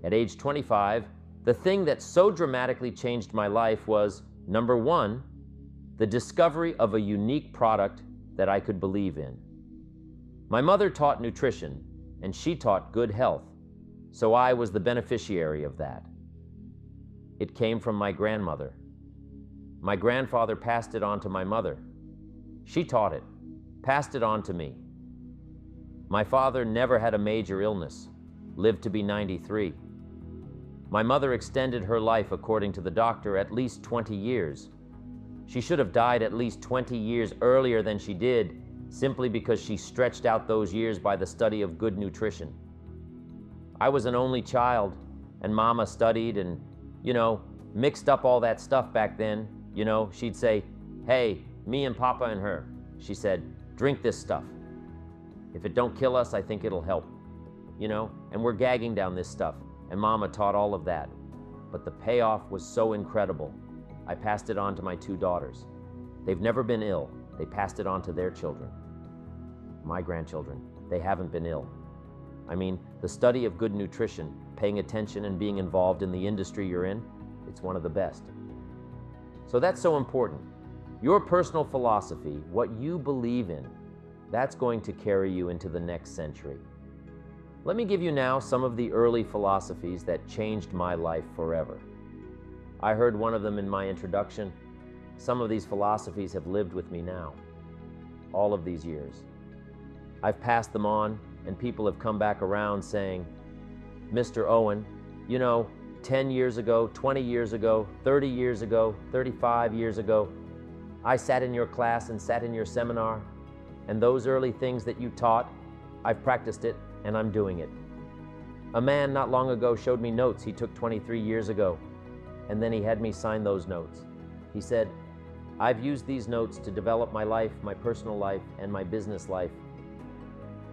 At age 25, the thing that so dramatically changed my life was, number one, the discovery of a unique product that I could believe in. My mother taught nutrition, and she taught good health, so I was the beneficiary of that. It came from my grandmother. My grandfather passed it on to my mother. She taught it, passed it on to me. My father never had a major illness, lived to be 93. My mother extended her life, according to the doctor, at least 20 years. She should have died at least 20 years earlier than she did, simply because she stretched out those years by the study of good nutrition. I was an only child, and Mama studied and, mixed up all that stuff back then. She'd say, "Hey, me and Papa and her," she said, "drink this stuff. If it don't kill us, I think it'll help." And we're gagging down this stuff, and Mama taught all of that. But the payoff was so incredible. I passed it on to my 2 daughters. They've never been ill. They passed it on to their children. My grandchildren, they haven't been ill. The study of good nutrition, paying attention and being involved in the industry you're in, it's one of the best. So that's so important. Your personal philosophy, what you believe in, that's going to carry you into the next century. Let me give you now some of the early philosophies that changed my life forever. I heard one of them in my introduction. Some of these philosophies have lived with me now, all of these years. I've passed them on, and people have come back around saying, "Mr. Owen, 10 years ago, 20 years ago, 30 years ago, 35 years ago, I sat in your class and sat in your seminar, and those early things that you taught, I've practiced it, and I'm doing it. A man not long ago showed me notes he took 23 years ago, and then he had me sign those notes. He said, I've used these notes to develop my life, my personal life, and my business life.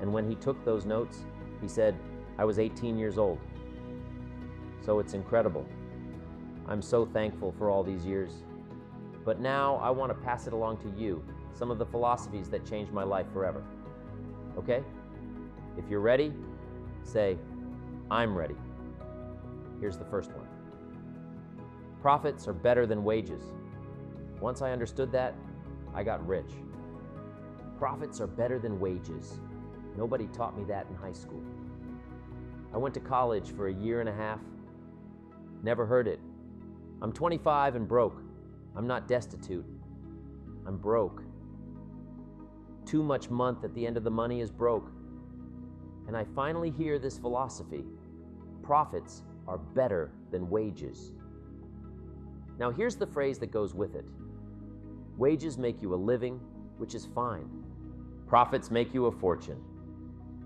And when he took those notes, he said, I was 18 years old. So it's incredible. I'm so thankful for all these years. But now I want to pass it along to you, some of the philosophies that changed my life forever. Okay? If you're ready, say, I'm ready. Here's the first one. Profits are better than wages. Once I understood that, I got rich. Profits are better than wages. Nobody taught me that in high school. I went to college for a year and a half. Never heard it. I'm 25 and broke. I'm not destitute. I'm broke. Too much month at the end of the money is broke. And I finally hear this philosophy. Profits are better than wages. Now here's the phrase that goes with it. Wages make you a living, which is fine. Profits make you a fortune,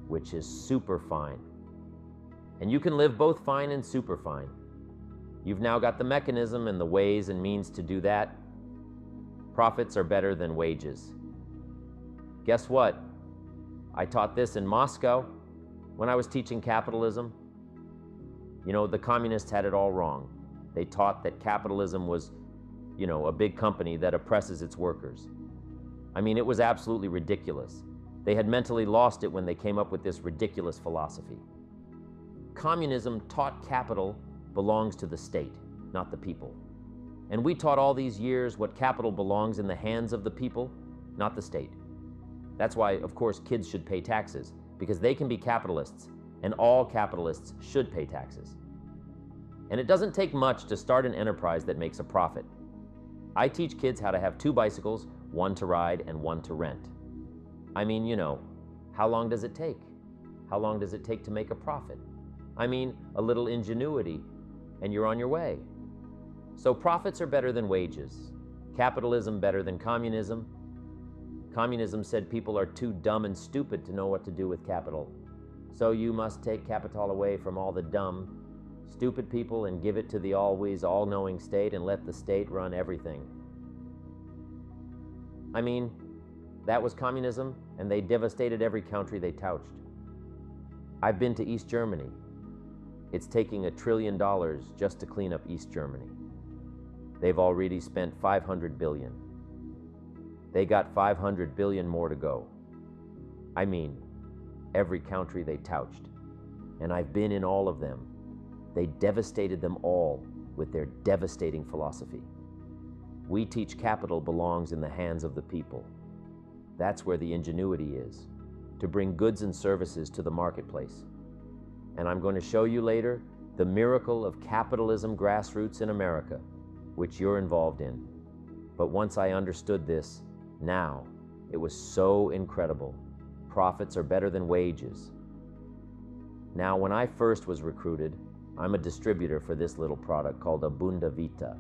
which is super fine. And you can live both fine and super fine. You've now got the mechanism and the ways and means to do that. Profits are better than wages. Guess what? I taught this in Moscow when I was teaching capitalism. You know, the communists had it all wrong. They taught that capitalism was, a big company that oppresses its workers. I mean, it was absolutely ridiculous. They had mentally lost it when they came up with this ridiculous philosophy. Communism taught capital belongs to the state, not the people. And we taught all these years what capital belongs in the hands of the people, not the state. That's why, of course, kids should pay taxes, because they can be capitalists, and all capitalists should pay taxes. And it doesn't take much to start an enterprise that makes a profit. I teach kids how to have 2 bicycles, one to ride and one to rent. I mean, how long does it take? How long does it take to make a profit? I mean, a little ingenuity, and you're on your way. So profits are better than wages. Capitalism better than communism. Communism said people are too dumb and stupid to know what to do with capital. So you must take capital away from all the dumb, stupid people and give it to the always all-knowing state and let the state run everything. I mean, that was communism, and they devastated every country they touched. I've been to East Germany. It's taking $1 trillion just to clean up East Germany. They've already spent $500 billion. They got $500 billion more to go. I mean, every country they touched. And I've been in all of them. They devastated them all with their devastating philosophy. We teach capital belongs in the hands of the people. That's where the ingenuity is, to bring goods and services to the marketplace. And I'm going to show you later the miracle of capitalism grassroots in America, which you're involved in. But once I understood this, now, it was so incredible. Profits are better than wages. Now, when I first was recruited, I'm a distributor for this little product called Abunda Vita.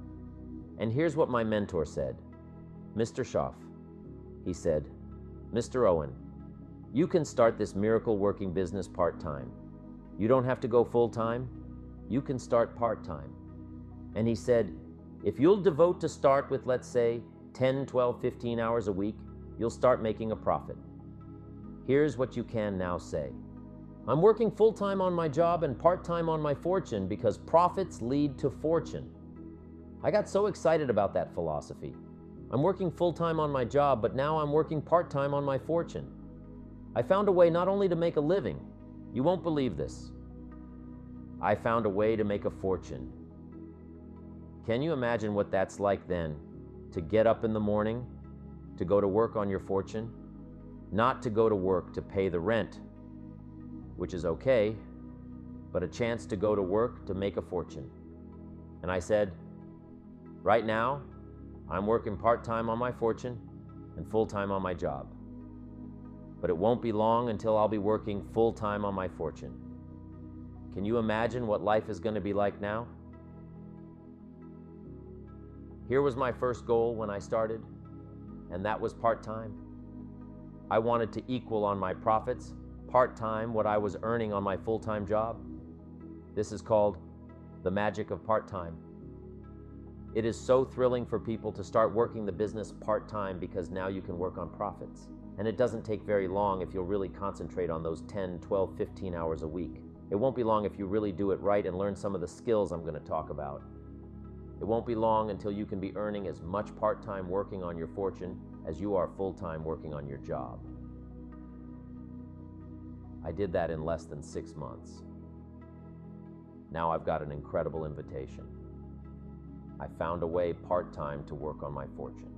And here's what my mentor said. Mr. Schaff, he said, Mr. Owen, you can start this miracle working business part-time. You don't have to go full-time. You can start part-time. And he said, if you'll devote to start with, let's say, 10, 12, 15 hours a week, you'll start making a profit. Here's what you can now say. I'm working full-time on my job and part-time on my fortune because profits lead to fortune. I got so excited about that philosophy. I'm working full-time on my job, but now I'm working part-time on my fortune. I found a way not only to make a living, you won't believe this. I found a way to make a fortune. Can you imagine what that's like then? To get up in the morning, to go to work on your fortune, not to go to work to pay the rent, which is okay, but a chance to go to work to make a fortune. And I said, right now, I'm working part-time on my fortune and full-time on my job. But it won't be long until I'll be working full-time on my fortune. Can you imagine what life is going to be like now? Here was my first goal when I started, and that was part-time. I wanted to equal on my profits, part-time, what I was earning on my full-time job. This is called the magic of part-time. It is so thrilling for people to start working the business part-time because now you can work on profits. And it doesn't take very long if you'll really concentrate on those 10, 12, 15 hours a week. It won't be long if you really do it right and learn some of the skills I'm going to talk about. It won't be long until you can be earning as much part-time working on your fortune as you are full-time working on your job. I did that in less than 6 months. Now I've got an incredible invitation. I found a way part-time to work on my fortune,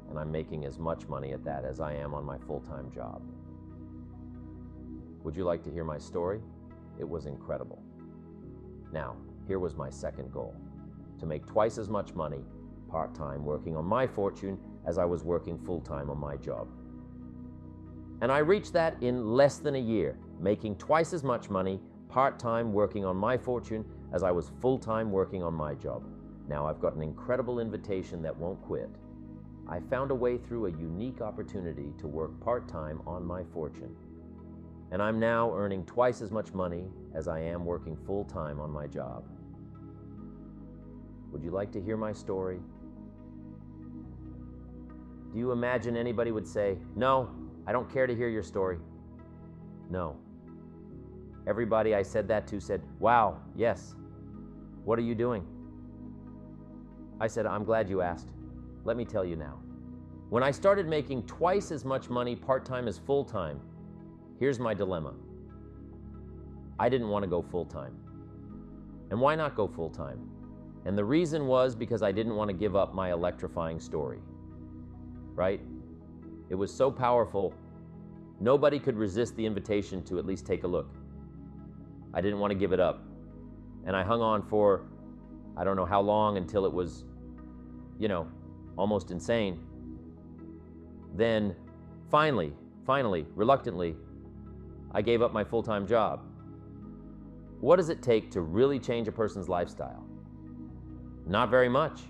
and I'm making as much money at that as I am on my full-time job. Would you like to hear my story? It was incredible. Now, here was my second goal, to make twice as much money part-time working on my fortune as I was working full-time on my job. And I reached that in less than a year, making twice as much money part-time working on my fortune as I was full-time working on my job. Now I've got an incredible invitation that won't quit. I found a way through a unique opportunity to work part-time on my fortune. And I'm now earning twice as much money as I am working full-time on my job. Would you like to hear my story? Do you imagine anybody would say, no, I don't care to hear your story? No. Everybody I said that to said, wow, yes. What are you doing? I said, I'm glad you asked. Let me tell you now. When I started making twice as much money part-time as full-time, here's my dilemma. I didn't want to go full-time. And why not go full-time? And the reason was because I didn't want to give up my electrifying story. Right? It was so powerful, nobody could resist the invitation to at least take a look. I didn't want to give it up. And I hung on for, I don't know how long, until it was, almost insane. Then finally, reluctantly, I gave up my full-time job. What does it take to really change a person's lifestyle? Not very much.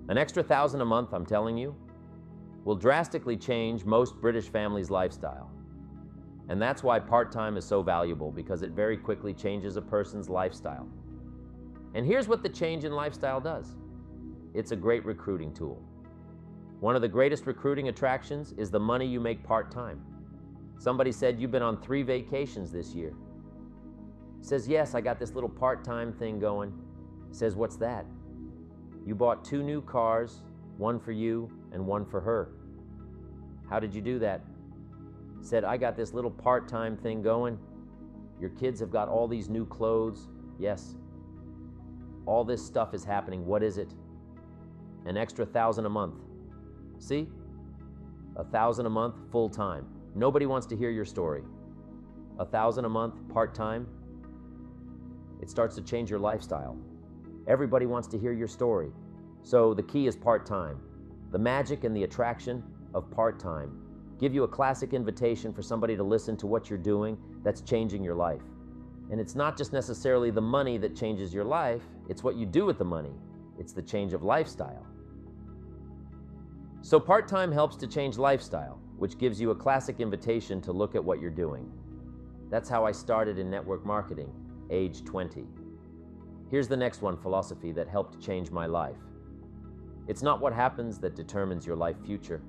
An extra $1,000 a month, I'm telling you, will drastically change most British families' lifestyle. And that's why part-time is so valuable, because it very quickly changes a person's lifestyle. And here's what the change in lifestyle does. It's a great recruiting tool. One of the greatest recruiting attractions is the money you make part-time. Somebody said, you've been on 3 vacations this year. Says, yes, I got this little part-time thing going. Says, what's that? You bought 2 new cars, one for you and one for her. How did you do that? Said, I got this little part-time thing going. Your kids have got all these new clothes. Yes. All this stuff is happening. What is it? An extra $1,000 a month. See? $1,000 a month, full time. Nobody wants to hear your story. $1,000 a month, part time. It starts to change your lifestyle. Everybody wants to hear your story. So the key is part time. The magic and the attraction of part time give you a classic invitation for somebody to listen to what you're doing that's changing your life. And it's not just necessarily the money that changes your life, it's what you do with the money. It's the change of lifestyle. So part-time helps to change lifestyle, which gives you a classic invitation to look at what you're doing. That's how I started in network marketing, age 20. Here's the next one philosophy that helped change my life. It's not what happens that determines your life future.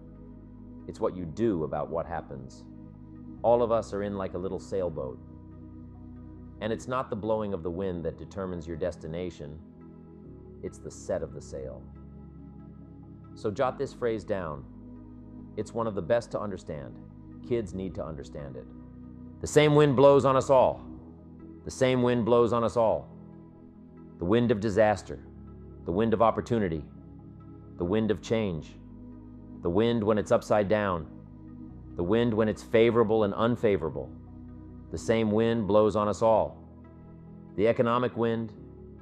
It's what you do about what happens. All of us are in like a little sailboat. And it's not the blowing of the wind that determines your destination. It's the set of the sail. So jot this phrase down. It's one of the best to understand. Kids need to understand it. The same wind blows on us all. The same wind blows on us all. The wind of disaster, the wind of opportunity, the wind of change, the wind when it's upside down, the wind when it's favorable and unfavorable. The same wind blows on us all. The economic wind,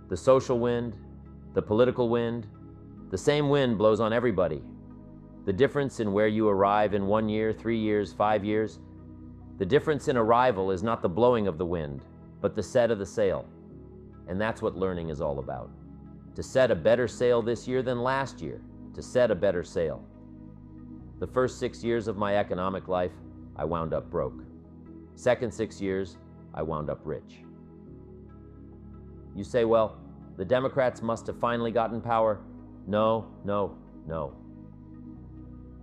the social wind, the political wind, the same wind blows on everybody. The difference in where you arrive in 1 year, 3 years, 5 years, the difference in arrival is not the blowing of the wind, but the set of the sail. And that's what learning is all about. To set a better sail this year than last year, to set a better sail. The first 6 years of my economic life, I wound up broke. Second 6 years, I wound up rich. You say, well, the Democrats must have finally gotten power. No, no, no.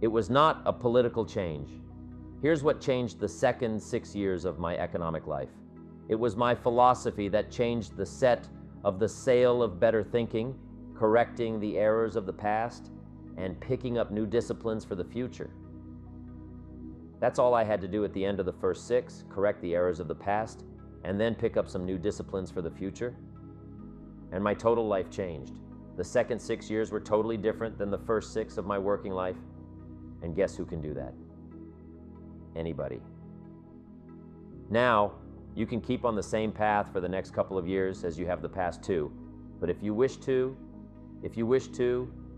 It was not a political change. Here's what changed the second 6 years of my economic life. It was my philosophy that changed the set of the sail of better thinking, correcting the errors of the past, and picking up new disciplines for the future. That's all I had to do at the end of the first 6, correct the errors of the past, and then pick up some new disciplines for the future. And my total life changed. The second 6 years were totally different than the first 6 of my working life. And guess who can do that? Anybody. Now, you can keep on the same path for the next couple of years as you have the past 2. But if you wish to,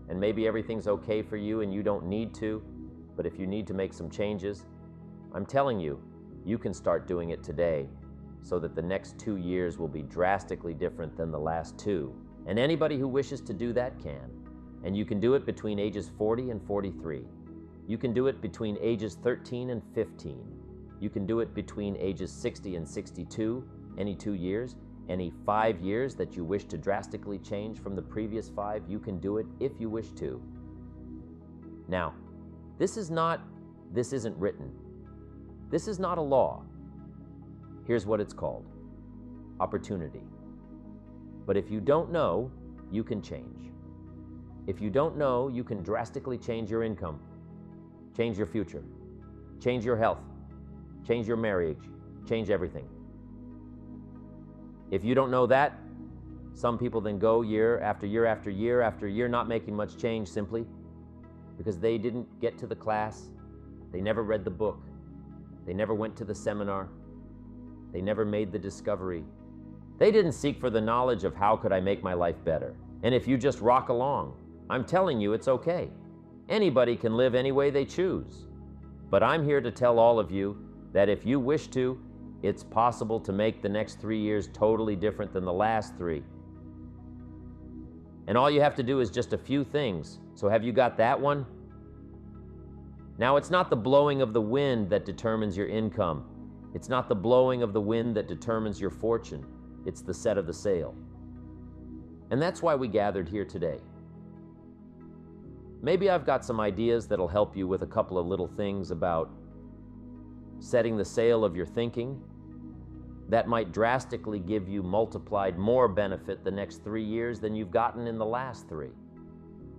and maybe everything's okay for you and you don't need to, but if you need to make some changes, I'm telling you, you can start doing it today so that the next 2 years will be drastically different than the last 2. And anybody who wishes to do that can. And you can do it between ages 40 and 43. You can do it between ages 13 and 15. You can do it between ages 60 and 62, any 2 years. Any 5 years that you wish to drastically change from the previous 5, you can do it if you wish to. Now, this isn't written. This is not a law. Here's what it's called: opportunity. But if you don't know, you can change. If you don't know, you can drastically change your income, change your future, change your health, change your marriage, change everything. If you don't know that, some people then go year after year after year after year not making much change simply because they didn't get to the class, they never read the book, they never went to the seminar, they never made the discovery. They didn't seek for the knowledge of how could I make my life better. And if you just rock along, I'm telling you it's okay. Anybody can live any way they choose. But I'm here to tell all of you that if you wish to, it's possible to make the next 3 years totally different than the last 3. And all you have to do is just a few things. So have you got that one? Now, it's not the blowing of the wind that determines your income. It's not the blowing of the wind that determines your fortune. It's the set of the sail. And that's why we gathered here today. Maybe I've got some ideas that'll help you with a couple of little things about setting the sail of your thinking that might drastically give you multiplied more benefit the next 3 years than you've gotten in the last 3.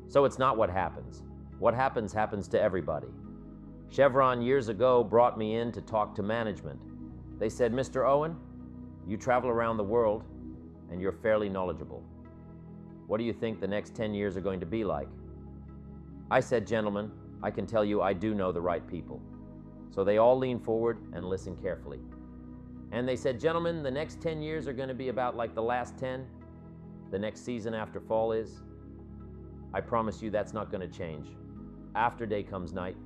So it's not what happens. What happens happens to everybody. Chevron years ago brought me in to talk to management. They said, Mr. Owen, You travel around the world and you're fairly knowledgeable. What do you think the next 10 years are going to be like? I said, gentlemen, I can tell you I do know the right people. So they all leaned forward and listened carefully. And they said, gentlemen, the next 10 years are going to be about like the last 10, the next season after fall is. I promise you that's not going to change. After day comes night.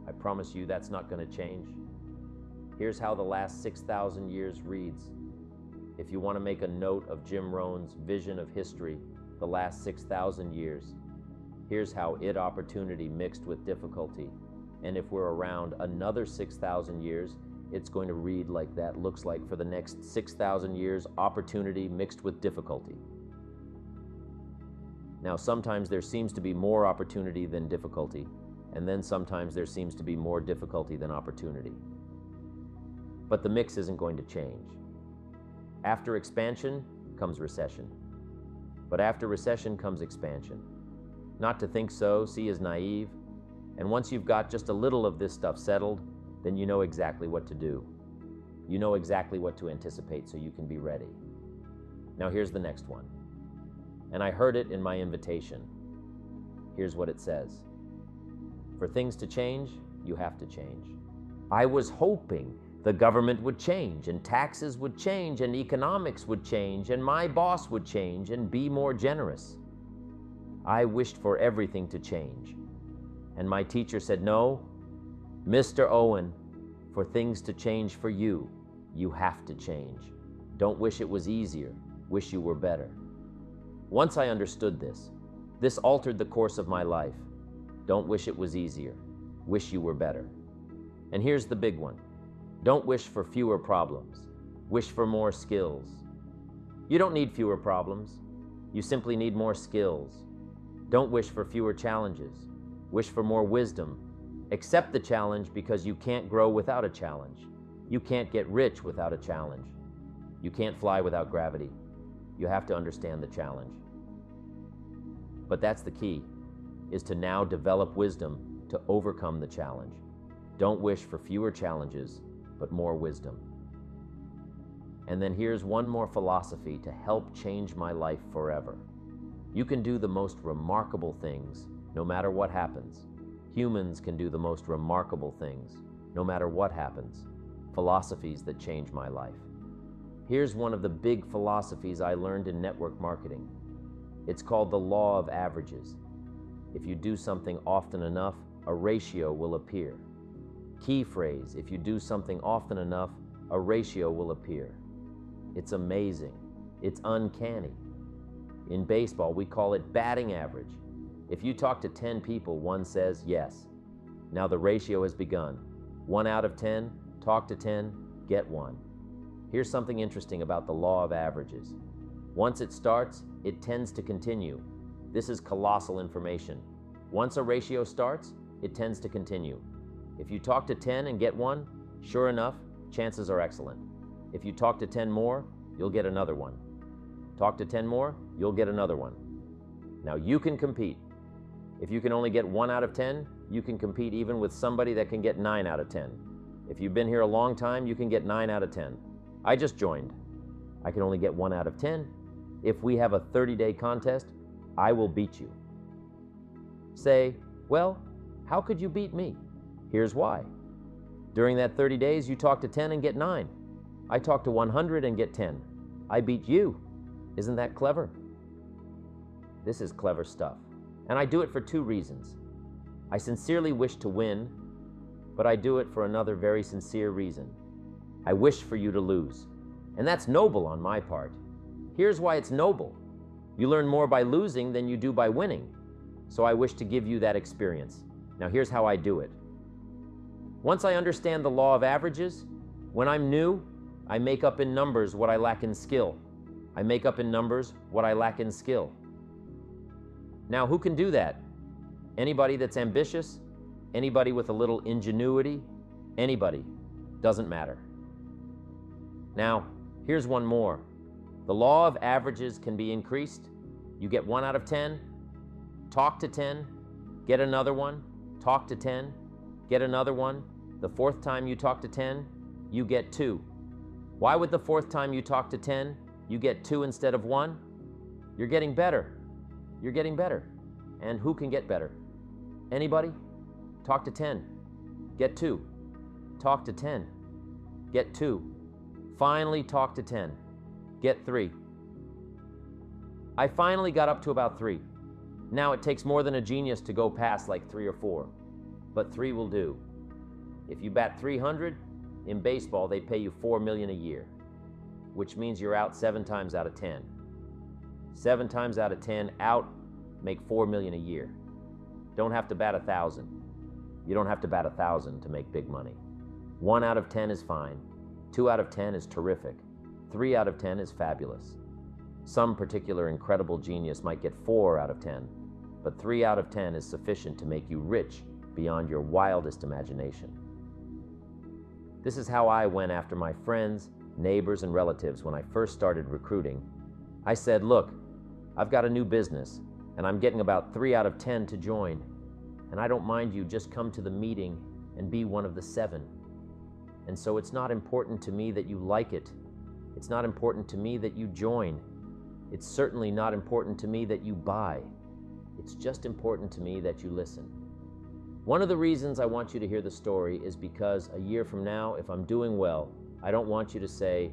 I promise you that's not going to change. Here's how the last 6,000 years reads. If you want to make a note of Jim Rohn's vision of history, the last 6,000 years, here's how opportunity mixed with difficulty. And if we're around another 6,000 years, it's going to read like that looks like for the next 6,000 years, opportunity mixed with difficulty. Now, sometimes there seems to be more opportunity than difficulty, and then sometimes there seems to be more difficulty than opportunity. But the mix isn't going to change. After expansion comes recession. But after recession comes expansion. Not to think so, see is naive. And once you've got just a little of this stuff settled, then you know exactly what to do. You know exactly what to anticipate so you can be ready. Now here's the next one. And I heard it in my invitation. Here's what it says. For things to change, you have to change. I was hoping the government would change, and taxes would change, and economics would change, and my boss would change and be more generous. I wished for everything to change. And my teacher said, no, Mr. Owen, for things to change for you, you have to change. Don't wish it was easier, wish you were better. Once I understood this altered the course of my life. Don't wish it was easier, wish you were better. And here's the big one. Don't wish for fewer problems, wish for more skills. You don't need fewer problems, you simply need more skills. Don't wish for fewer challenges, wish for more wisdom. Accept the challenge because you can't grow without a challenge. You can't get rich without a challenge. You can't fly without gravity. You have to understand the challenge. But that's the key, is to now develop wisdom to overcome the challenge. Don't wish for fewer challenges, but more wisdom. And then here's one more philosophy to help change my life forever. You can do the most remarkable things, no matter what happens. Humans can do the most remarkable things, no matter what happens. Philosophies that change my life. Here's one of the big philosophies I learned in network marketing. It's called the law of averages. If you do something often enough, a ratio will appear. Key phrase, if you do something often enough, a ratio will appear. It's amazing. It's uncanny. In baseball, we call it batting average. If you talk to 10 people, one says yes. Now the ratio has begun. 1 out of 10, talk to 10, get 1. Here's something interesting about the law of averages. Once it starts, it tends to continue. This is colossal information. Once a ratio starts, it tends to continue. If you talk to 10 and get 1, sure enough, chances are excellent. If you talk to 10 more, you'll get another one. Talk to 10 more, you'll get another one. Now you can compete. If you can only get 1 out of 10, you can compete even with somebody that can get 9 out of 10. If you've been here a long time, you can get 9 out of 10. I just joined. I can only get 1 out of 10. If we have a 30-day contest, I will beat you. Say, well, how could you beat me? Here's why. During that 30 days, you talk to 10 and get 9. I talk to 100 and get 10. I beat you. Isn't that clever? This is clever stuff. And I do it for 2 reasons. I sincerely wish to win, but I do it for another very sincere reason. I wish for you to lose. And that's noble on my part. Here's why it's noble. You learn more by losing than you do by winning. So I wish to give you that experience. Now here's how I do it. Once I understand the law of averages, when I'm new, I make up in numbers what I lack in skill. I make up in numbers what I lack in skill. Now, who can do that? Anybody that's ambitious, anybody with a little ingenuity, anybody. Doesn't matter. Now, here's one more. The law of averages can be increased. You get 1 out of 10, talk to 10, get another one, talk to 10, get another one. The 4th time you talk to 10, you get 2. Why would the fourth time you talk to 10, you get 2 instead of 1? You're getting better. You're getting better. And who can get better? Anybody? Talk to 10. Get 2. Talk to 10. Get 2. Finally talk to 10. Get 3. I finally got up to about 3. Now it takes more than a genius to go past like 3 or 4. But 3 will do. If you bat 300, in baseball they pay you $4 million a year, which means you're out 7 times out of 10. 7 times out of 10 out, make $4 million a year. Don't have to bat 1,000. You don't have to bat 1,000 to make big money. 1 out of 10 is fine. 2 out of 10 is terrific. 3 out of 10 is fabulous. Some particular incredible genius might get 4 out of 10, but 3 out of 10 is sufficient to make you rich beyond your wildest imagination. This is how I went after my friends, neighbors, and relatives when I first started recruiting. I said, look, I've got a new business, and I'm getting about 3 out of 10 to join, and I don't mind you just come to the meeting and be one of the 7. And so it's not important to me that you like it. It's not important to me that you join. It's certainly not important to me that you buy. It's just important to me that you listen. One of the reasons I want you to hear the story is because a year from now, if I'm doing well, I don't want you to say,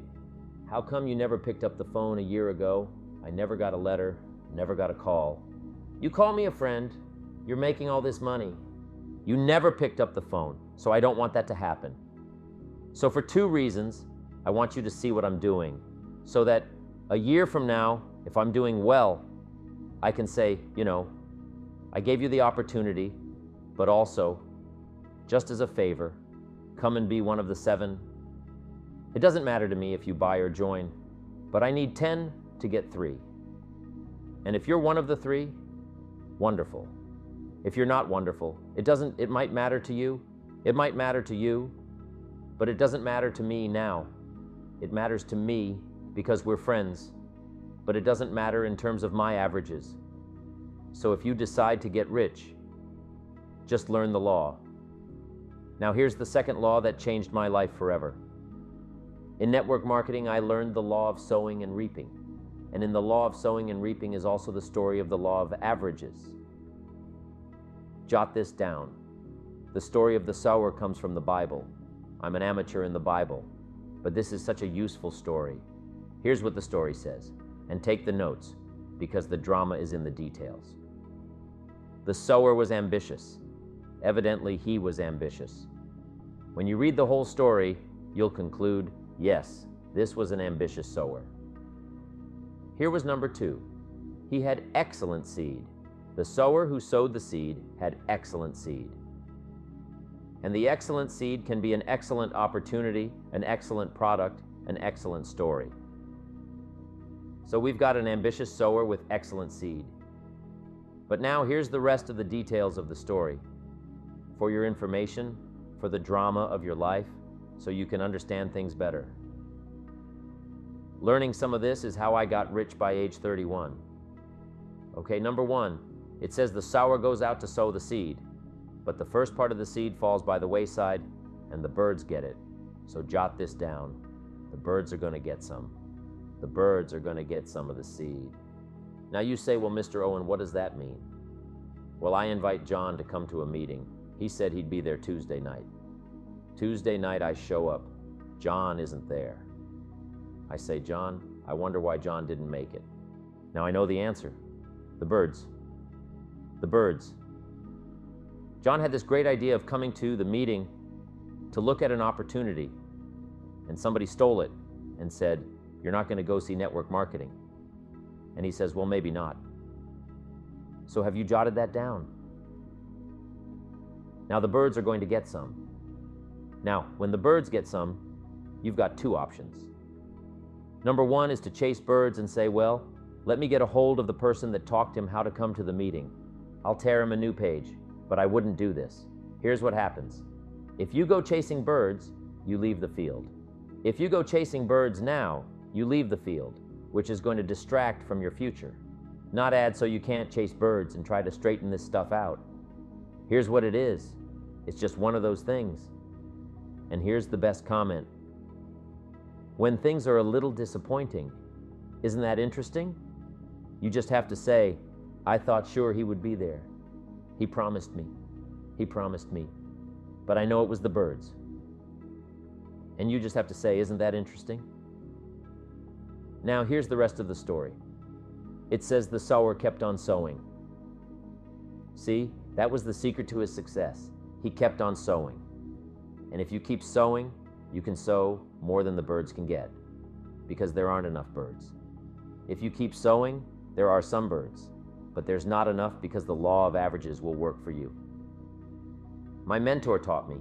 how come you never picked up the phone a year ago? I never got a letter, never got a call. You call me a friend, you're making all this money. You never picked up the phone, so I don't want that to happen. So for 2 reasons, I want you to see what I'm doing, so that a year from now, if I'm doing well, I can say, you know, I gave you the opportunity, but also, just as a favor, come and be one of the 7. It doesn't matter to me if you buy or join, but I need 10 to get 3. And if you're one of the 3, wonderful. If you're not wonderful, it might matter to you, but it doesn't matter to me now. It matters to me because we're friends, but it doesn't matter in terms of my averages. So if you decide to get rich, just learn the law. Now here's the second law that changed my life forever. In network marketing, I learned the law of sowing and reaping. And in the law of sowing and reaping is also the story of the law of averages. Jot this down. The story of the sower comes from the Bible. I'm an amateur in the Bible, but this is such a useful story. Here's what the story says, and take the notes, because the drama is in the details. The sower was ambitious. Evidently, he was ambitious. When you read the whole story, you'll conclude, yes, this was an ambitious sower. Here was number 2. He had excellent seed. The sower who sowed the seed had excellent seed. And the excellent seed can be an excellent opportunity, an excellent product, an excellent story. So we've got an ambitious sower with excellent seed. But now here's the rest of the details of the story. For your information, for the drama of your life, so you can understand things better. Learning some of this is how I got rich by age 31. Okay, number 1, it says the sower goes out to sow the seed, but the first part of the seed falls by the wayside and the birds get it. So jot this down. The birds are going to get some. The birds are going to get some of the seed. Now you say, well, Mr. Owen, what does that mean? Well, I invite John to come to a meeting. He said he'd be there Tuesday night. Tuesday night I show up. John isn't there. I say, John, I wonder why John didn't make it. Now I know the answer. The birds. The birds. John had this great idea of coming to the meeting to look at an opportunity, and somebody stole it and said, you're not going to go see network marketing. And he says, well, maybe not. So have you jotted that down? Now the birds are going to get some. Now, when the birds get some, you've got 2 options. Number 1 is to chase birds and say, well, let me get a hold of the person that taught him how to come to the meeting. I'll tear him a new page, but I wouldn't do this. Here's what happens. If you go chasing birds, you leave the field. If you go chasing birds now, you leave the field, which is going to distract from your future. Not add so you can't chase birds and try to straighten this stuff out. Here's what it is. It's just one of those things. And here's the best comment. when things are a little disappointing. Isn't that interesting? You just have to say, I thought sure he would be there. He promised me. He promised me. But I know it was the birds. And you just have to say, isn't that interesting? Now, here's the rest of the story. It says the sower kept on sowing. See, that was the secret to his success. He kept on sowing. And if you keep sowing, you can sow more than the birds can get, because there aren't enough birds. If you keep sowing, there are some birds, but there's not enough because the law of averages will work for you. My mentor taught me.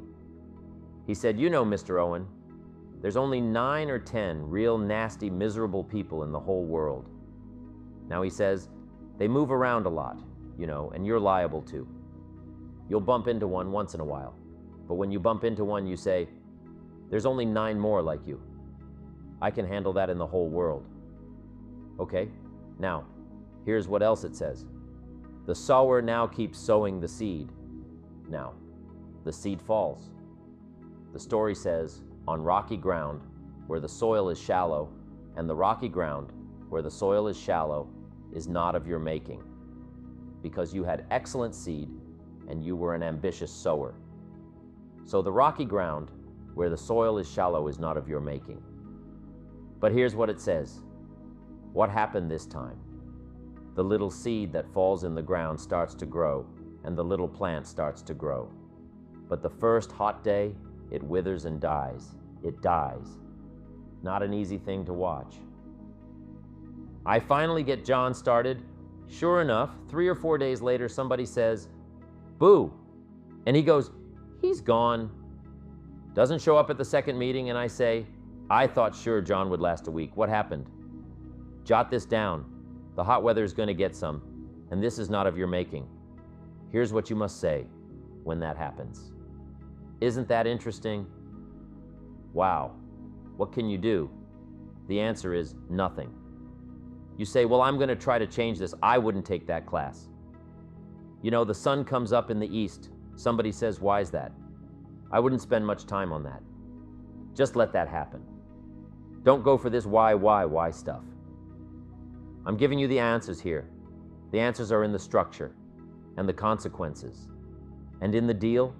He said, you know, Mr. Owen, there's only 9 or 10 real nasty, miserable people in the whole world. Now he says, they move around a lot, you know, and you're liable to. You'll bump into one once in a while, but when you bump into one, you say, there's only 9 more like you. I can handle that in the whole world. Okay, now, here's what else it says. The sower now keeps sowing the seed. Now, the seed falls. The story says, on rocky ground, where the soil is shallow, and the rocky ground, where the soil is shallow, is not of your making, because you had excellent seed, and you were an ambitious sower. So the rocky ground, where the soil is shallow, is not of your making. But here's what it says. What happened this time? The little seed that falls in the ground starts to grow, and the little plant starts to grow. But the first hot day, it withers and dies. It dies. Not an easy thing to watch. I finally get John started. Sure enough, 3 or 4 days later, somebody says, boo. And he goes, he's gone. Doesn't show up at the second meeting, and I say, I thought sure John would last a week. What happened? Jot this down. The hot weather is going to get some, and this is not of your making. Here's what you must say when that happens. Isn't that interesting? Wow. What can you do? The answer is nothing. You say, well, I'm going to try to change this. I wouldn't take that class. You know, the sun comes up in the east. Somebody says, why is that? I wouldn't spend much time on that. Just let that happen. Don't go for this why stuff. I'm giving you the answers here. The answers are in the structure and the consequences. And in the deal,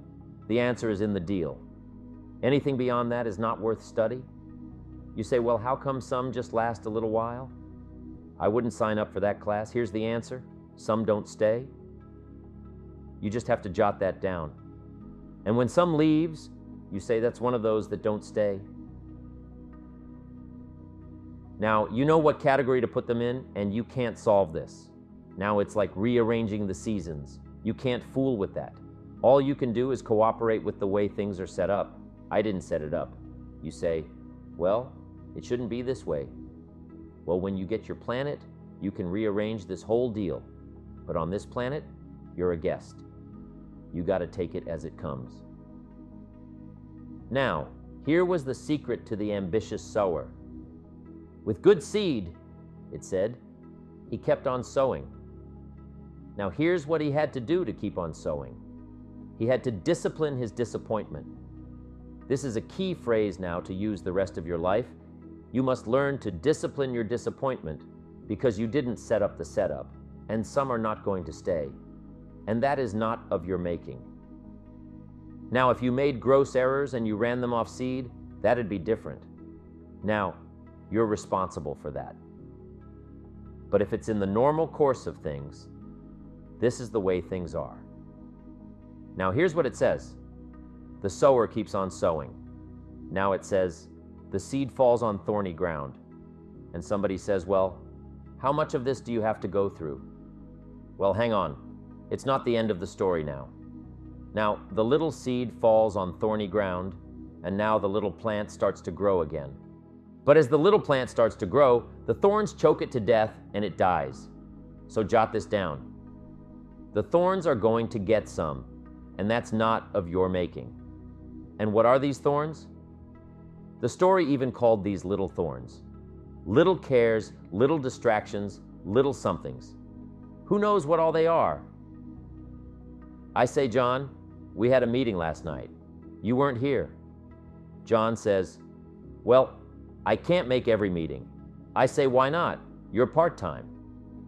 the answer is in the deal. Anything beyond that is not worth study. You say, well, how come some just last a little while? I wouldn't sign up for that class. Here's the answer. Some don't stay. You just have to jot that down. And when some leaves, you say that's one of those that don't stay. Now, you know what category to put them in, and you can't solve this. Now it's like rearranging the seasons. You can't fool with that. All you can do is cooperate with the way things are set up. I didn't set it up. You say, well, it shouldn't be this way. Well, when you get your planet, you can rearrange this whole deal. But on this planet, you're a guest. You got to take it as it comes. Now, here was the secret to the ambitious sower. With good seed, it said, he kept on sowing. Now here's what he had to do to keep on sowing. He had to discipline his disappointment. This is a key phrase now to use the rest of your life. You must learn to discipline your disappointment because you didn't set up the setup, and some are not going to stay. And that is not of your making. Now, if you made gross errors and you ran them off seed, that'd be different. Now, you're responsible for that. But if it's in the normal course of things, this is the way things are. Now, here's what it says. The sower keeps on sowing. Now it says, the seed falls on thorny ground. And somebody says, well, how much of this do you have to go through? Well, hang on. It's not the end of the story now. Now, the little seed falls on thorny ground, and now the little plant starts to grow again. But as the little plant starts to grow, the thorns choke it to death and it dies. So jot this down. The thorns are going to get some, and that's not of your making. And what are these thorns? The story even called these little thorns. Little cares, little distractions, little somethings. Who knows what all they are? I say, John, we had a meeting last night. You weren't here. John says, well, I can't make every meeting. I say, why not? You're part-time.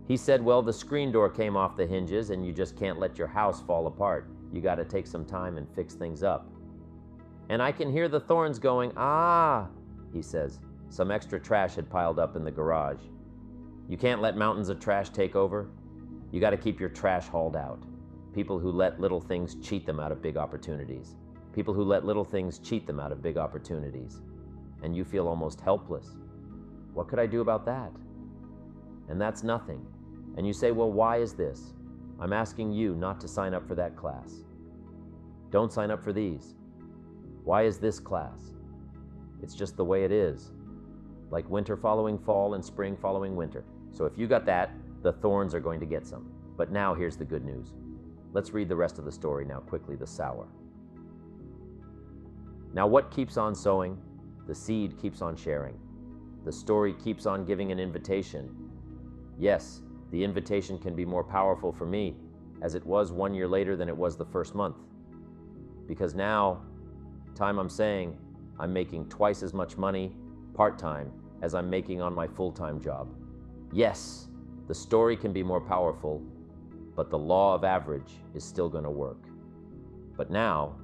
He said, well, the screen door came off the hinges and you just can't let your house fall apart. You got to take some time and fix things up. And I can hear the thorns going, ah, he says. Some extra trash had piled up in the garage. You can't let mountains of trash take over. You got to keep your trash hauled out. People who let little things cheat them out of big opportunities. People who let little things cheat them out of big opportunities. And you feel almost helpless. What could I do about that? And that's nothing. And you say, well, why is this? I'm asking you not to sign up for that class. Don't sign up for these. Why is this class? It's just the way it is. Like winter following fall and spring following winter. So if you got that, the thorns are going to get some. But now here's the good news. Let's read the rest of the story now quickly, the sour. Now what keeps on sowing? The seed keeps on sharing. The story keeps on giving an invitation. Yes, the invitation can be more powerful for me as it was 1 year later than it was the first month. Because now, time I'm saying, I'm making twice as much money part-time as I'm making on my full-time job. Yes, the story can be more powerful, but the law of average is still going to work. But now,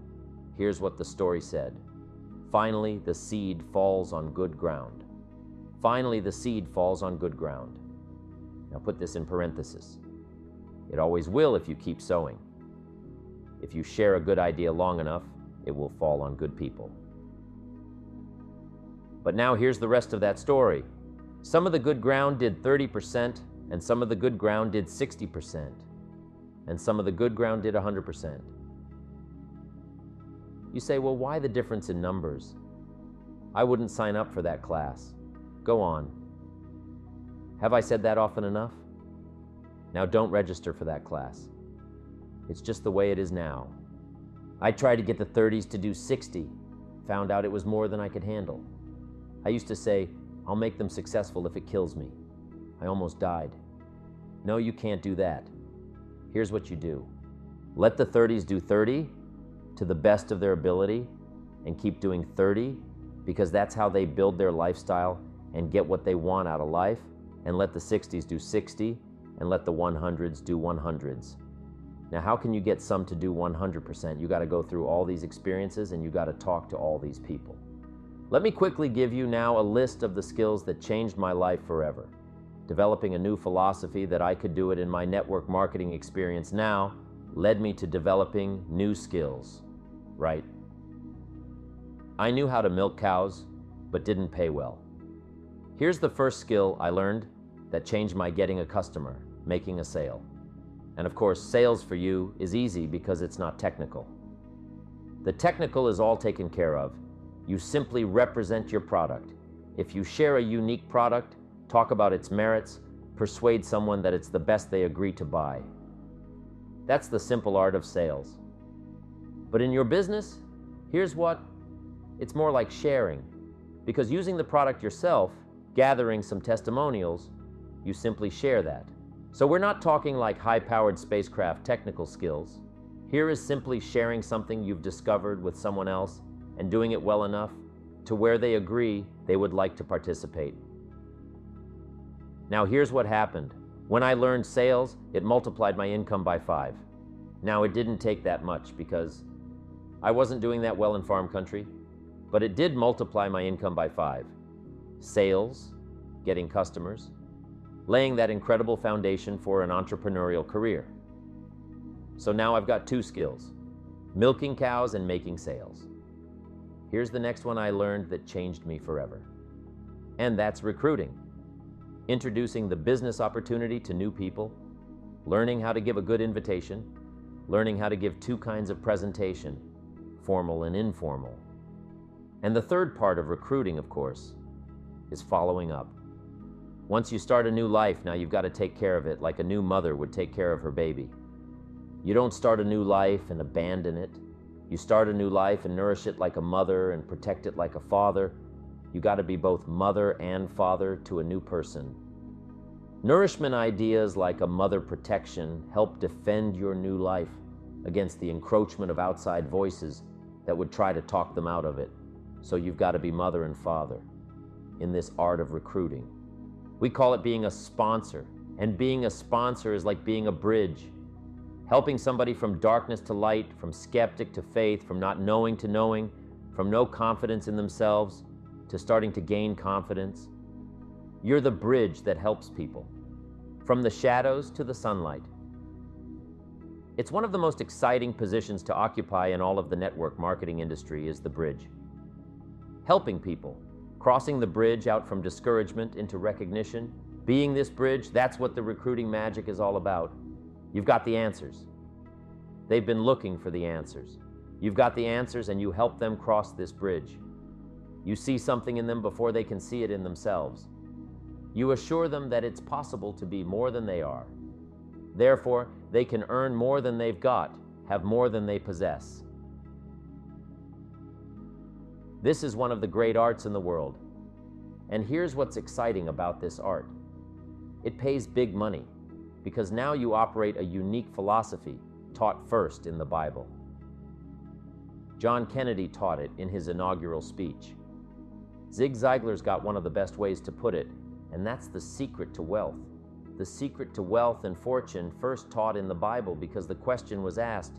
here's what the story said. Finally, the seed falls on good ground. Finally, the seed falls on good ground. Now put this in parenthesis. It always will if you keep sowing. If you share a good idea long enough, it will fall on good people. But now here's the rest of that story. Some of the good ground did 30%, and some of the good ground did 60%, and some of the good ground did 100%. You say, well, why the difference in numbers? I wouldn't sign up for that class. Go on. Have I said that often enough? Now don't register for that class. It's just the way it is now. I tried to get the 30s to do 60, found out it was more than I could handle. I used to say, I'll make them successful if it kills me. I almost died. No, you can't do that. Here's what you do. Let the 30s do 30 to the best of their ability and keep doing 30 because that's how they build their lifestyle and get what they want out of life, and let the 60s do 60 and let the 100s do 100s. Now, how can you get some to do 100%? You got to go through all these experiences and you got to talk to all these people. Let me quickly give you now a list of the skills that changed my life forever. Developing a new philosophy that I could do it in my network marketing experience now led me to developing new skills, right? I knew how to milk cows, but didn't pay well. Here's the first skill I learned that changed my getting a customer, making a sale. And of course, sales for you is easy because it's not technical. The technical is all taken care of. You simply represent your product. If you share a unique product, talk about its merits, persuade someone that it's the best they agree to buy. That's the simple art of sales. But in your business, here's what, it's more like sharing. Because using the product yourself, gathering some testimonials, you simply share that. So we're not talking like high-powered spacecraft technical skills. Here is simply sharing something you've discovered with someone else and doing it well enough to where they agree they would like to participate. Now here's what happened. When I learned sales, it multiplied my income by 5. Now it didn't take that much because I wasn't doing that well in farm country, but it did multiply my income by 5. Sales, getting customers, laying that incredible foundation for an entrepreneurial career. So now I've got 2 skills, milking cows and making sales. Here's the next one I learned that changed me forever. And that's recruiting. Introducing the business opportunity to new people, learning how to give a good invitation, learning how to give 2 kinds of presentation, formal and informal. And the third part of recruiting, of course, is following up. Once you start a new life, now you've got to take care of it like a new mother would take care of her baby. You don't start a new life and abandon it. You start a new life and nourish it like a mother and protect it like a father. You got to be both mother and father to a new person. Nourishment ideas like a mother protection help defend your new life against the encroachment of outside voices that would try to talk them out of it. So you've got to be mother and father. in this art of recruiting. We call it being a sponsor, and being a sponsor is like being a bridge, helping somebody from darkness to light, from skeptic to faith, from not knowing to knowing, from no confidence in themselves to starting to gain confidence. You're the bridge that helps people, from the shadows to the sunlight. It's one of the most exciting positions to occupy in all of the network marketing industry is the bridge. Helping people, crossing the bridge out from discouragement into recognition, being this bridge, that's what the recruiting magic is all about. You've got the answers. They've been looking for the answers. You've got the answers and you help them cross this bridge. You see something in them before they can see it in themselves. You assure them that it's possible to be more than they are. Therefore, they can earn more than they've got, have more than they possess. This is one of the great arts in the world. And here's what's exciting about this art. It pays big money, because now you operate a unique philosophy taught first in the Bible. John Kennedy taught it in his inaugural speech. Zig Ziglar's got one of the best ways to put it, and that's the secret to wealth. The secret to wealth and fortune first taught in the Bible because the question was asked,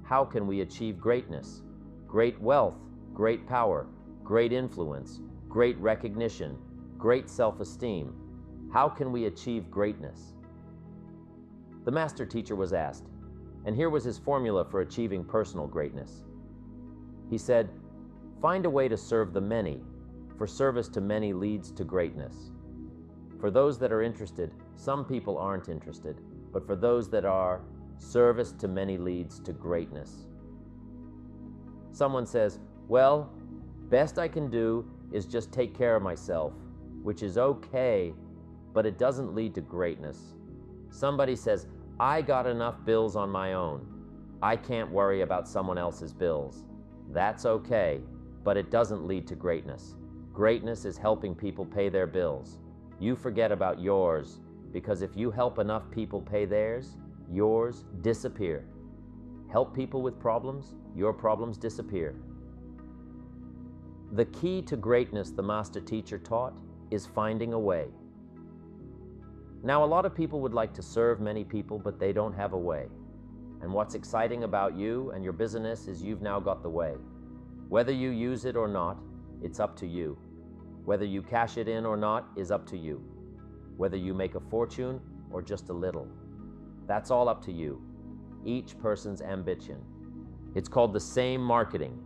how can we achieve greatness? Great wealth, great power, great influence, great recognition, great self-esteem. How can we achieve greatness? The master teacher was asked, and here was his formula for achieving personal greatness. He said, find a way to serve the many, for service to many leads to greatness. For those that are interested, some people aren't interested, but for those that are, service to many leads to greatness. Someone says, well, best I can do is just take care of myself, which is okay, but it doesn't lead to greatness. Somebody says, I got enough bills on my own. I can't worry about someone else's bills. That's okay, but it doesn't lead to greatness. Greatness is helping people pay their bills. You forget about yours, because if you help enough people pay theirs, yours disappear. Help people with problems, your problems disappear. The key to greatness, the master teacher taught, is finding a way. Now, a lot of people would like to serve many people, but they don't have a way. And what's exciting about you and your business is you've now got the way. Whether you use it or not, it's up to you. Whether you cash it in or not is up to you. Whether you make a fortune or just a little, that's all up to you. Each person's ambition. It's called the same marketing,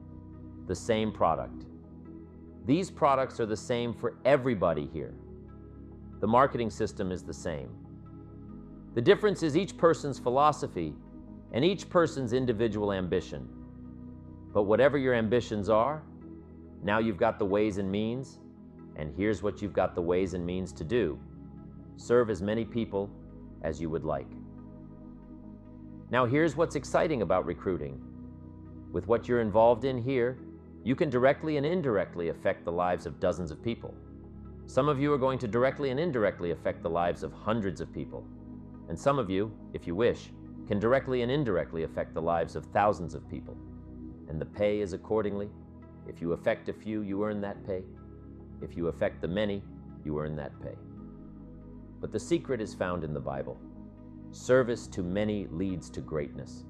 the same product. These products are the same for everybody here. The marketing system is the same. The difference is each person's philosophy and each person's individual ambition. But whatever your ambitions are, now you've got the ways and means, and here's what you've got the ways and means to do. Serve as many people as you would like. Now here's what's exciting about recruiting. With what you're involved in here, you can directly and indirectly affect the lives of dozens of people. Some of you are going to directly and indirectly affect the lives of hundreds of people. And some of you, if you wish, can directly and indirectly affect the lives of thousands of people. And the pay is accordingly. If you affect a few, you earn that pay. If you affect the many, you earn that pay. But the secret is found in the Bible. Service to many leads to greatness.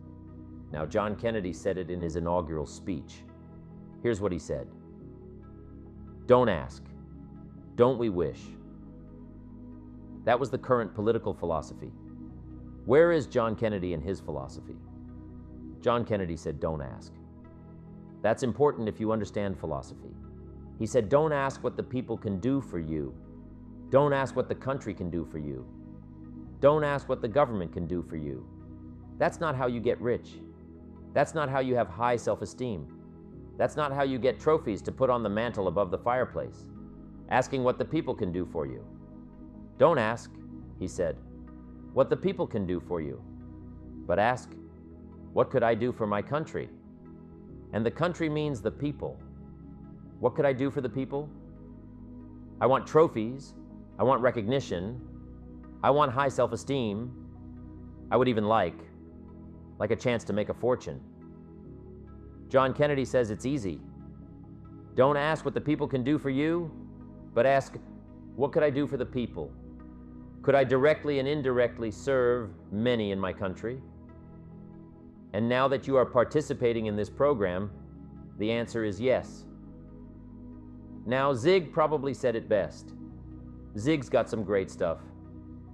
Now, John Kennedy said it in his inaugural speech. Here's what he said. Don't ask. Don't we wish? That was the current political philosophy. Where is John Kennedy and his philosophy? John Kennedy said, don't ask. That's important if you understand philosophy. He said, don't ask what the people can do for you. Don't ask what the country can do for you. Don't ask what the government can do for you. That's not how you get rich. That's not how you have high self-esteem. That's not how you get trophies to put on the mantle above the fireplace. Asking what the people can do for you. Don't ask, he said, what the people can do for you, but ask, what could I do for my country? And the country means the people. What could I do for the people? I want trophies. I want recognition. I want high self-esteem. I would even like a chance to make a fortune. John Kennedy says it's easy. Don't ask what the people can do for you. but ask, what could I do for the people? Could I directly and indirectly serve many in my country? And now that you are participating in this program, the answer is yes. Now, Zig probably said it best. Zig's got some great stuff.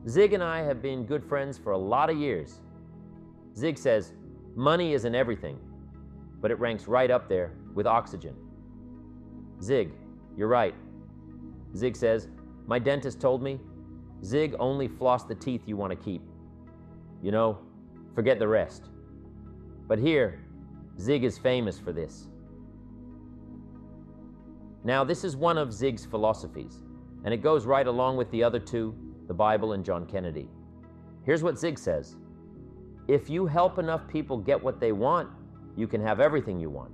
Zig and I have been good friends for a lot of years. Zig says, money isn't everything, but it ranks right up there with oxygen. Zig, you're right. Zig says, my dentist told me, Zig, only floss the teeth you want to keep. You know, forget the rest. But here, Zig is famous for this. Now, this is one of Zig's philosophies, and it goes right along with the other two, the Bible and John Kennedy. Here's what Zig says. If you help enough people get what they want, you can have everything you want.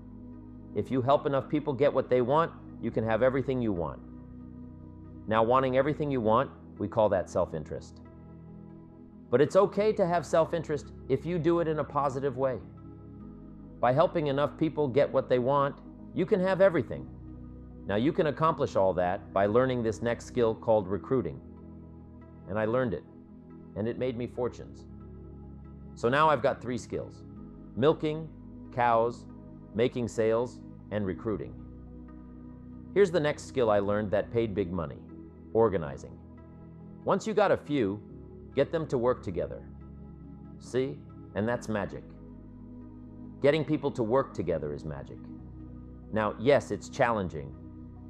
If you help enough people get what they want, you can have everything you want. Now, wanting everything you want, we call that self-interest. But it's okay to have self-interest if you do it in a positive way. By helping enough people get what they want, you can have everything. Now, you can accomplish all that by learning this next skill called recruiting. And I learned it, and it made me fortunes. So now I've got 3 skills: milking, cows, making sales, and recruiting. Here's the next skill I learned that paid big money: organizing. Once you got a few, get them to work together. See? And that's magic. Getting people to work together is magic. Now, yes, it's challenging,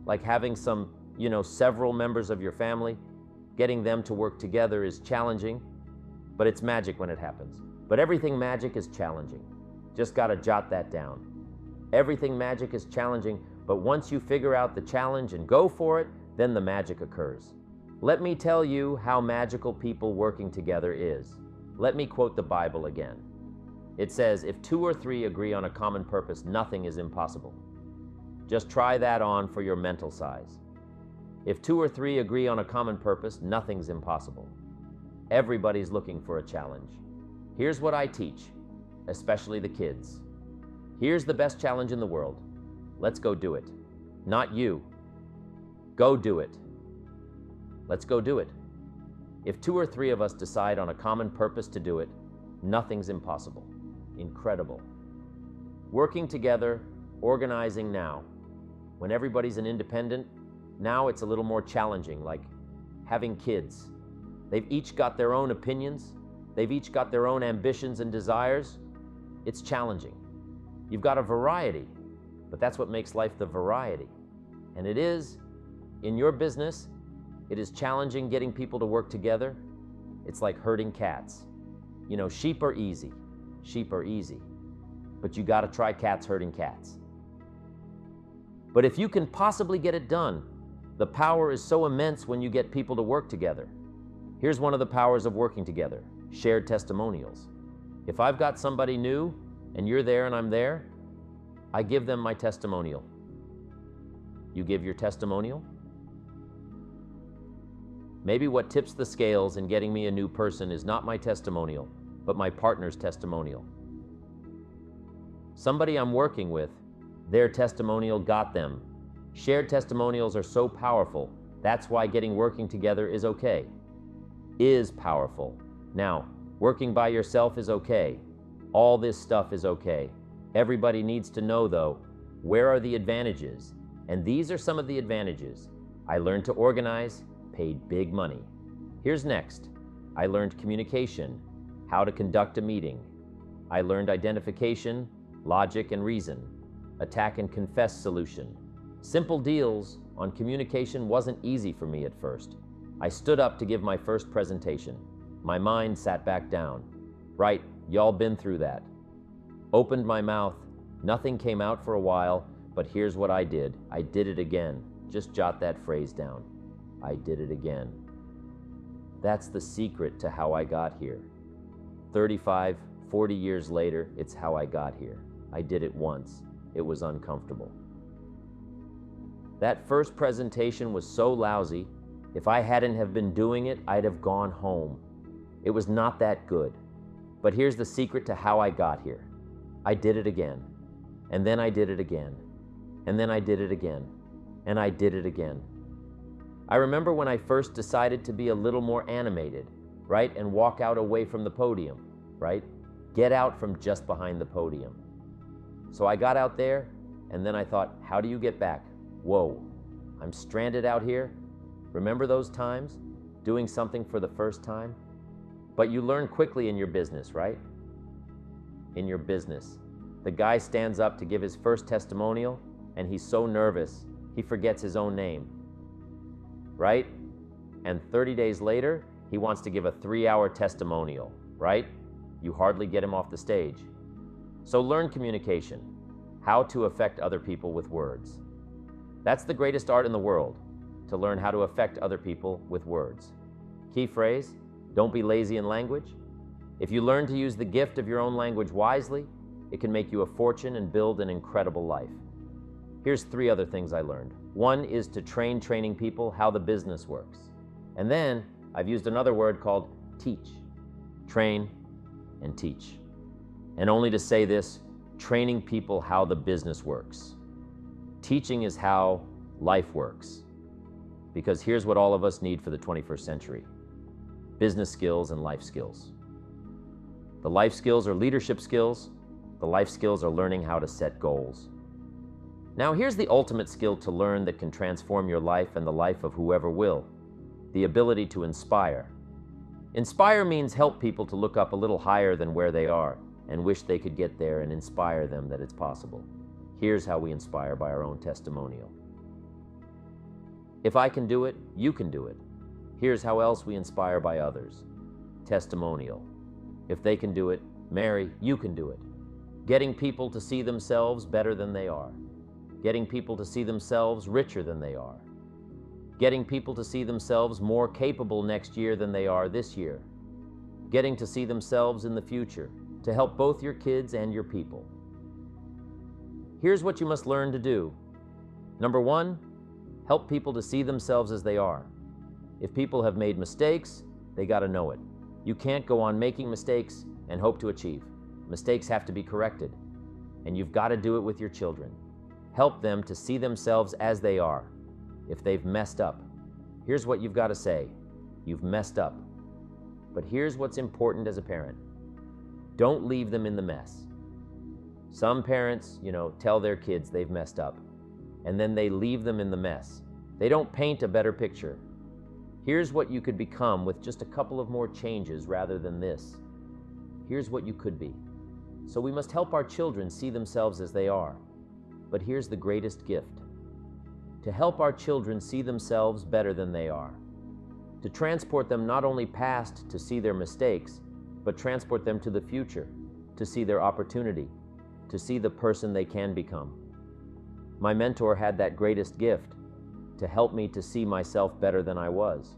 like having several members of your family. Getting them to work together is challenging, but it's magic when it happens. But everything magic is challenging. Just gotta jot that down. Everything magic is challenging, but once you figure out the challenge and go for it, then the magic occurs. Let me tell you how magical people working together is. Let me quote the Bible again. It says, if 2 or 3 agree on a common purpose, nothing is impossible. Just try that on for your mental size. If 2 or 3 agree on a common purpose, nothing's impossible. Everybody's looking for a challenge. Here's what I teach, especially the kids. Here's the best challenge in the world. Let's go do it. Not you. Go do it. Let's go do it. If 2 or 3 of us decide on a common purpose to do it, nothing's impossible. Incredible. Working together, organizing now. When everybody's an independent, now it's a little more challenging, like having kids. They've each got their own opinions. They've each got their own ambitions and desires. It's challenging. You've got a variety, but that's what makes life the variety. And it is, in your business, it is challenging getting people to work together. It's like herding cats. You know, sheep are easy. Sheep are easy. But you gotta try cats herding cats. But if you can possibly get it done, the power is so immense when you get people to work together. Here's one of the powers of working together: shared testimonials. If I've got somebody new and you're there and I'm there, I give them my testimonial. You give your testimonial? Maybe what tips the scales in getting me a new person is not my testimonial, but my partner's testimonial. Somebody I'm working with, their testimonial got them. Shared testimonials are so powerful. That's why getting working together is okay. Is powerful. Now, working by yourself is okay. All this stuff is okay. Everybody needs to know, though, where are the advantages? And these are some of the advantages. I learned to organize, paid big money. Here's next. I learned communication, how to conduct a meeting. I learned identification, logic and reason, attack and confess solution. Simple deals on communication wasn't easy for me at first. I stood up to give my first presentation. My mind sat back down. Right, y'all been through that. Opened my mouth. Nothing came out for a while, but here's what I did. I did it again. Just jot that phrase down. I did it again. That's the secret to how I got here. 35, 40 years later, it's how I got here. I did it once. It was uncomfortable. That first presentation was so lousy, if I hadn't have been doing it, I'd have gone home. It was not that good. But here's the secret to how I got here. I did it again. And then I did it again. And then I did it again. And I did it again. I remember when I first decided to be a little more animated, right? And walk out away from the podium, right? Get out from just behind the podium. So I got out there, and then I thought, how do you get back? Whoa, I'm stranded out here. Remember those times? Doing something for the first time? But you learn quickly in your business, right? In your business. The guy stands up to give his first testimonial, and he's so nervous, he forgets his own name, right? And 30 days later, he wants to give a 3-hour testimonial, right? You hardly get him off the stage. So learn communication, how to affect other people with words. That's the greatest art in the world, to learn how to affect other people with words. Key phrase, don't be lazy in language. If you learn to use the gift of your own language wisely, it can make you a fortune and build an incredible life. Here's 3 other things I learned. 1 is to training people how the business works. And then I've used another word called teach. Train and teach. And only to say this, training people how the business works. Teaching is how life works. Because here's what all of us need for the 21st century. Business skills and life skills. The life skills are leadership skills. The life skills are learning how to set goals. Now here's the ultimate skill to learn that can transform your life and the life of whoever will. The ability to inspire. Inspire means help people to look up a little higher than where they are and wish they could get there, and inspire them that it's possible. Here's how we inspire by our own testimonial. If I can do it, you can do it. Here's how else we inspire by others. Testimonial. If they can do it, Mary, you can do it. Getting people to see themselves better than they are. Getting people to see themselves richer than they are. Getting people to see themselves more capable next year than they are this year. Getting to see themselves in the future to help both your kids and your people. Here's what you must learn to do. Number 1, help people to see themselves as they are. If people have made mistakes, they got to know it. You can't go on making mistakes and hope to achieve. Mistakes have to be corrected, and you've got to do it with your children. Help them to see themselves as they are. If they've messed up, here's what you've got to say. You've messed up. But here's what's important as a parent. Don't leave them in the mess. Some parents, tell their kids they've messed up, and then they leave them in the mess. They don't paint a better picture. Here's what you could become with just a couple of more changes rather than this. Here's what you could be. So we must help our children see themselves as they are. But here's the greatest gift. To help our children see themselves better than they are. To transport them not only past to see their mistakes, but transport them to the future, to see their opportunity, to see the person they can become. My mentor had that greatest gift, to help me to see myself better than I was.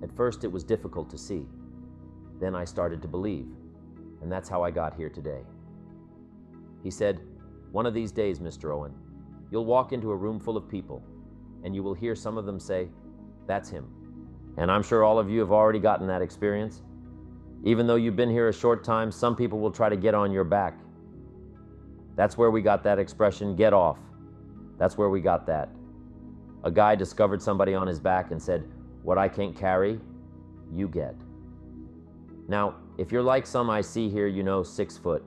At first it was difficult to see. Then I started to believe, and that's how I got here today. He said, one of these days, Mr. Owen, you'll walk into a room full of people, and you will hear some of them say, that's him. And I'm sure all of you have already gotten that experience. Even though you've been here a short time, some people will try to get on your back. That's where we got that expression, get off. That's where we got that. A guy discovered somebody on his back and said, what I can't carry, you get. Now, if you're like some I see here, 6 foot.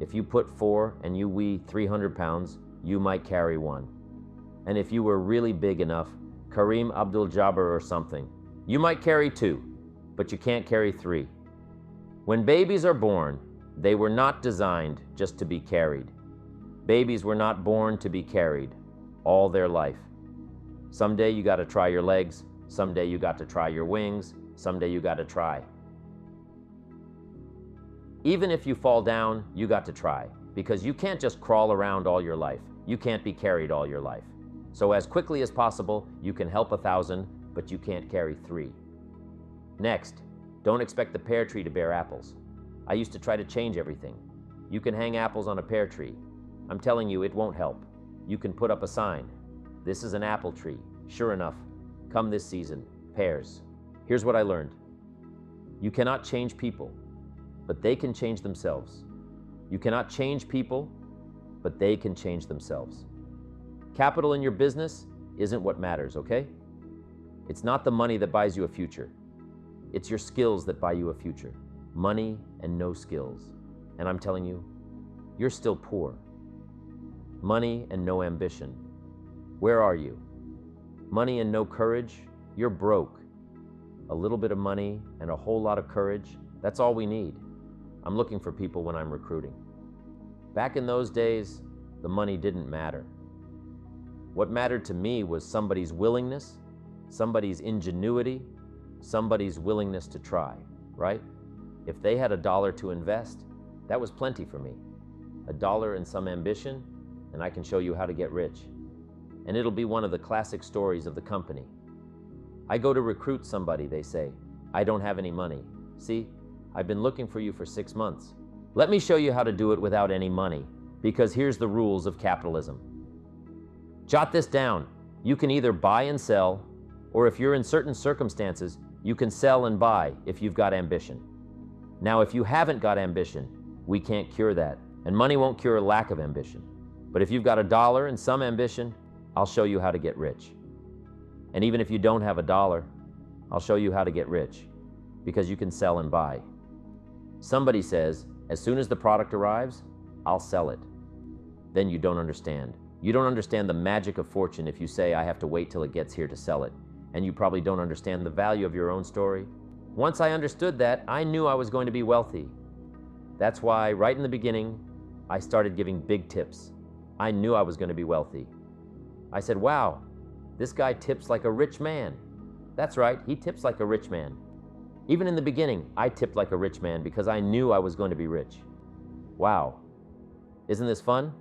If you put 4 and you weigh 300 pounds, you might carry 1. And if you were really big enough, Kareem Abdul-Jabbar or something, you might carry 2, but you can't carry 3. When babies are born, they were not designed just to be carried. Babies were not born to be carried all their life. Someday you got to try your legs, someday you got to try your wings, someday you got to try. Even if you fall down, you got to try, because you can't just crawl around all your life. You can't be carried all your life. So as quickly as possible, you can help 1,000, but you can't carry 3. Next, don't expect the pear tree to bear apples. I used to try to change everything. You can hang apples on a pear tree. I'm telling you, it won't help. You can put up a sign. This is an apple tree. Sure enough, come this season, pears. Here's what I learned. You cannot change people, but they can change themselves. You cannot change people, but they can change themselves. Capital in your business isn't what matters, okay? It's not the money that buys you a future. It's your skills that buy you a future. Money and no skills. And I'm telling you, you're still poor. Money and no ambition. Where are you? Money and no courage? You're broke. A little bit of money and a whole lot of courage, that's all we need. I'm looking for people when I'm recruiting. Back in those days, the money didn't matter. What mattered to me was somebody's willingness, somebody's ingenuity, somebody's willingness to try, right? If they had $1 to invest, that was plenty for me. $1 and some ambition, and I can show you how to get rich. And it'll be one of the classic stories of the company. I go to recruit somebody, they say, I don't have any money. See, I've been looking for you for 6 months. Let me show you how to do it without any money, because here's the rules of capitalism. Jot this down. You can either buy and sell, or if you're in certain circumstances, you can sell and buy if you've got ambition. Now, if you haven't got ambition, we can't cure that, and money won't cure a lack of ambition. But if you've got $1 and some ambition, I'll show you how to get rich. And even if you don't have $1, I'll show you how to get rich, because you can sell and buy. Somebody says, as soon as the product arrives, I'll sell it. Then you don't understand. You don't understand the magic of fortune if you say, I have to wait till it gets here to sell it. And you probably don't understand the value of your own story. Once I understood that, I knew I was going to be wealthy. That's why, right in the beginning, I started giving big tips. I knew I was going to be wealthy. I said, wow, this guy tips like a rich man. That's right, he tips like a rich man. Even in the beginning, I tipped like a rich man because I knew I was going to be rich. Wow, isn't this fun?